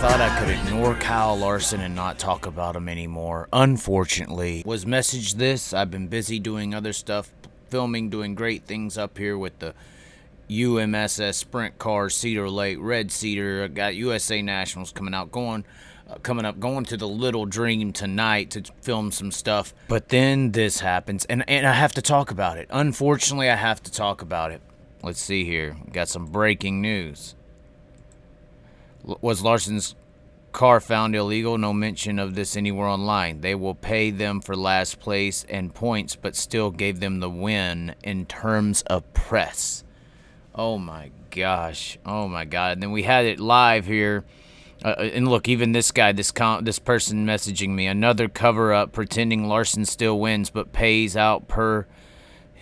thought I could ignore Kyle Larson and not talk about him anymore. Unfortunately, was messaged this. I've been busy doing other stuff, filming, doing great things up here with the UMSS Sprint Car, Cedar Lake, Red Cedar. I got USA Nationals coming up, going to the Little Dream tonight to film some stuff. But then this happens, and I have to talk about it. Unfortunately, I have to talk about it. Let's see here. Got some breaking news. Was Larson's car found illegal? No mention of this anywhere online. They will pay them for last place and points, but still gave them the win in terms of press. Oh my gosh. Oh my God. And then we had it live here. And look, even this guy, this person messaging me, another cover-up pretending Larson still wins, but pays out per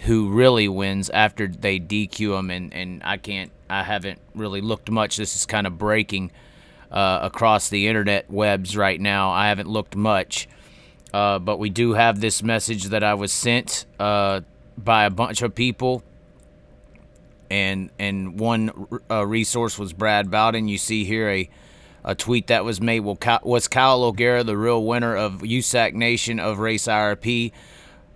who really wins after they DQ him. And I haven't really looked much. This is kind of breaking across the internet webs right now. I haven't looked much. But we do have this message that I was sent by a bunch of people. And one resource was Brad Bowden. You see here a tweet that was made. Was Kyle O'Gara the real winner of USAC Nation of Race IRP?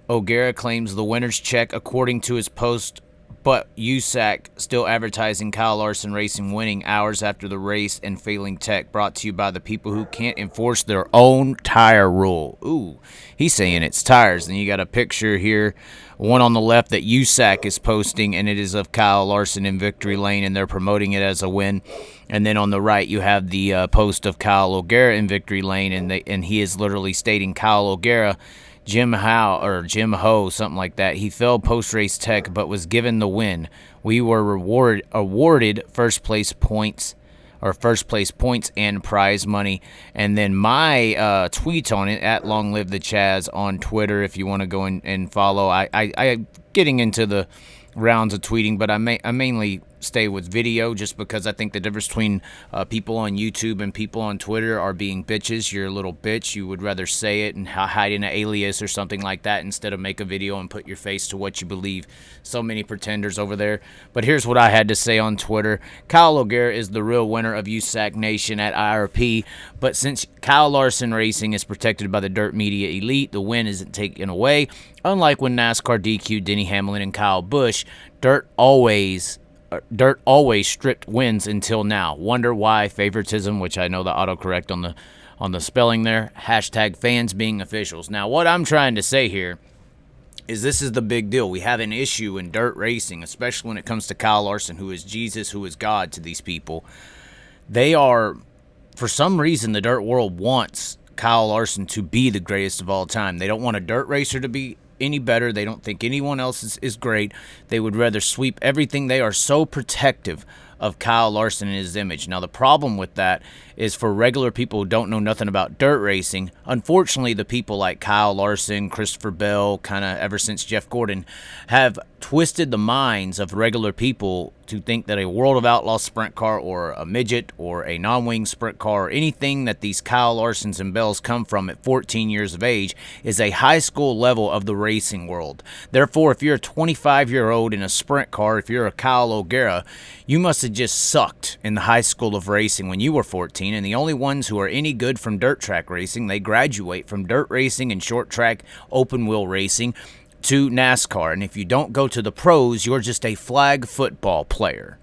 O'Gara claims the winner's check according to his post, but USAC still advertising Kyle Larson Racing winning hours after the race and failing tech. Brought to you by the people who can't enforce their own tire rule. Ooh, he's saying it's tires. And you got a picture here, one on the left that USAC is posting, and it is of Kyle Larson in victory lane, and they're promoting it as a win. And then on the right, you have the post of Kyle O'Gara in victory lane, and he is literally stating Kyle O'Gara, Jim Ho, something like that. He failed post-race tech but was given the win. We were awarded first place points and prize money. And then my tweet on it, at Long Live the Chaz on Twitter, if you want to go and follow. I getting into the rounds of tweeting, but I mainly stay with video just because I think the difference between people on YouTube and people on Twitter are being bitches. You're a little bitch. You would rather say it and hide in an alias or something like that instead of make a video and put your face to what you believe. So many pretenders over there. But here's what I had to say on Twitter. Kyle O'Gara is the real winner of USAC Nation at IRP, but since Kyle Larson Racing is protected by the dirt media elite, the win isn't taken away. Unlike when NASCAR DQ'd Denny Hamlin and Kyle Busch, dirt always stripped wins until now. Wonder why? Favoritism, which I know the autocorrect on the spelling there. Hashtag fans being officials. Now, what I'm trying to say here is this is the big deal. We have an issue in dirt racing, especially when it comes to Kyle Larson, who is Jesus, who is God to these people. They are, for some reason, the dirt world wants Kyle Larson to be the greatest of all time. They don't want a dirt racer to be any better. They don't think anyone else is great. They would rather sweep everything. They are so protective of Kyle Larson and his image. Now, the problem with that is for regular people who don't know nothing about dirt racing, unfortunately, the people like Kyle Larson, Christopher Bell, kind of ever since Jeff Gordon, have twisted the minds of regular people to think that a World of Outlaws sprint car or a midget or a non-wing sprint car or anything that these Kyle Larsons and Bells come from at 14 years of age is a high school level of the racing world. Therefore, if you're a 25-year-old in a sprint car, if you're a Kyle O'Gara, you must have just sucked in the high school of racing when you were 14, and the only ones who are any good from dirt track racing, they graduate from dirt racing and short track open wheel racing to NASCAR. And if you don't go to the pros, you're just a flag football player.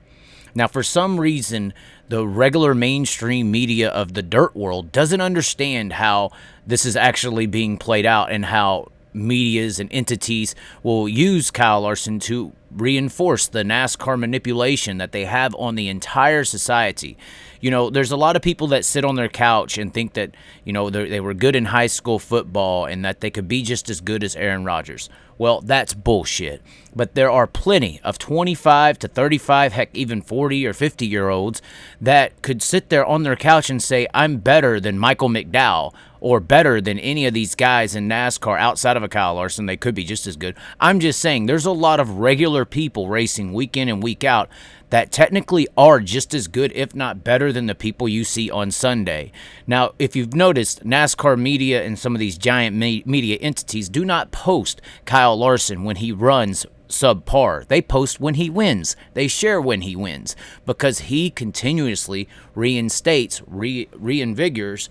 Now, for some reason, the regular mainstream media of the dirt world doesn't understand how this is actually being played out and how medias and entities will use Kyle Larson to reinforce the NASCAR manipulation that they have on the entire society. You know, there's a lot of people that sit on their couch and think that, you know, they were good in high school football and that they could be just as good as Aaron Rodgers. Well, that's bullshit. But there are plenty of 25 to 35, heck, even 40 or 50-year-olds that could sit there on their couch and say, I'm better than Michael McDowell or better than any of these guys in NASCAR outside of a Kyle Larson. They could be just as good. I'm just saying there's a lot of regular people racing week in and week out that technically are just as good, if not better, than the people you see on Sunday. Now, if you've noticed, NASCAR media and some of these giant media entities do not post Kyle Larson when he runs subpar. They post when he wins. They share when he wins because he continuously reinvigorates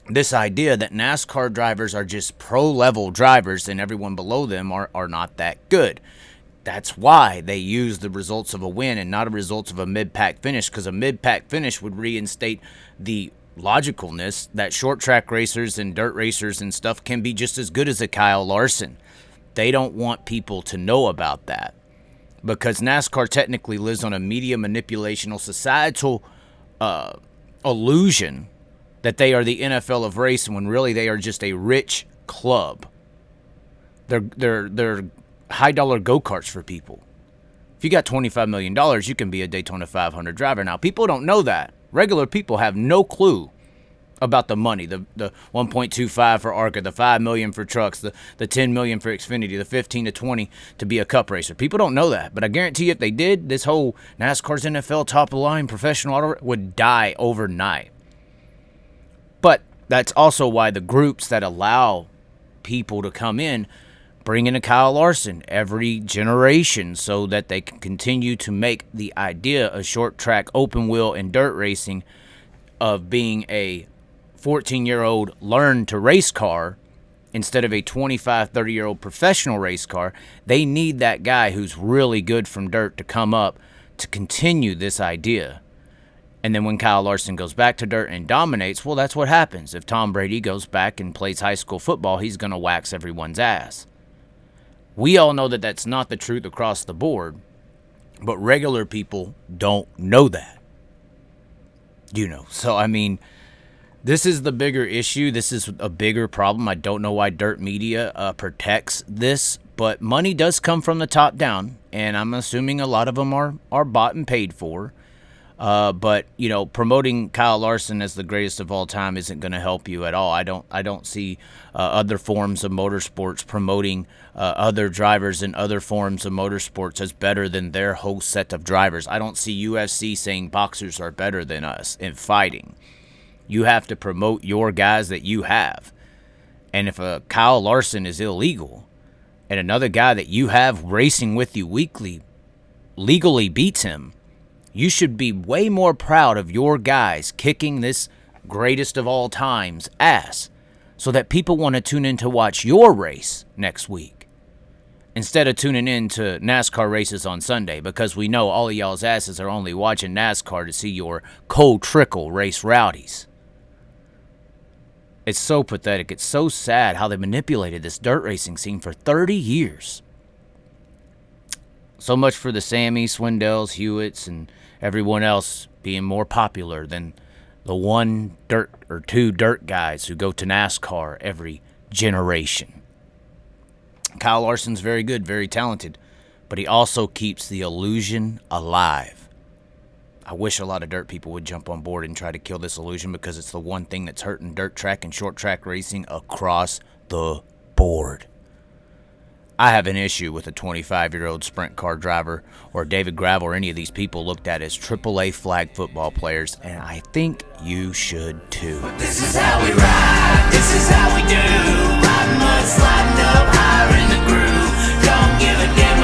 this idea that NASCAR drivers are just pro-level drivers and everyone below them are not that good. That's why they use the results of a win and not the results of a mid-pack finish, because a mid-pack finish would reinstate the logicalness that short track racers and dirt racers and stuff can be just as good as a Kyle Larson. They don't want people to know about that because NASCAR technically lives on a media manipulational societal illusion that they are the NFL of racing when really they are just a rich club. They're high-dollar go-karts for people. If you got $25 million, you can be a Daytona 500 driver. Now, people don't know that. Regular people have no clue about the money, the 1.25 for ARCA, the $5 million for trucks, the $10 million for Xfinity, the 15 to 20 to be a cup racer. People don't know that, but I guarantee you if they did, this whole NASCAR's NFL top-of-the-line professional auto would die overnight. But that's also why the groups that allow people to come in bring in a Kyle Larson every generation so that they can continue to make the idea of short track, open wheel, and dirt racing of being a 14-year-old learn to race car instead of a 25, 30-year-old professional race car. They need that guy who's really good from dirt to come up to continue this idea. And then when Kyle Larson goes back to dirt and dominates, well, that's what happens. If Tom Brady goes back and plays high school football, he's going to wax everyone's ass. We all know that that's not the truth across the board, but regular people don't know that. So, I mean, this is the bigger issue. This is a bigger problem. I don't know why dirt media protects this, but money does come from the top down, and I'm assuming a lot of them are bought and paid for. But promoting Kyle Larson as the greatest of all time isn't going to help you at all. I don't see other forms of motorsports promoting other drivers in other forms of motorsports as better than their whole set of drivers. I don't see UFC saying boxers are better than us in fighting. You have to promote your guys that you have. And if a Kyle Larson is illegal and another guy that you have racing with you weekly legally beats him, you should be way more proud of your guys kicking this greatest of all time's ass so that people want to tune in to watch your race next week instead of tuning in to NASCAR races on Sunday, because we know all of y'all's asses are only watching NASCAR to see your cold trickle race rowdies. It's so pathetic. It's so sad how they manipulated this dirt racing scene for 30 years. So much for the Sammys, Swindells, Hewitts, and everyone else being more popular than the one dirt or two dirt guys who go to NASCAR every generation. Kyle Larson's very good, very talented, but he also keeps the illusion alive. I wish a lot of dirt people would jump on board and try to kill this illusion, because it's the one thing that's hurting dirt track and short track racing across the board. I have an issue with a 25-year-old sprint car driver or David Gravel or any of these people looked at as AAA flag football players, and I think you should too. This is how we ride, this is how we do. Riding mud, sliding up higher in the groove. Don't give a damn.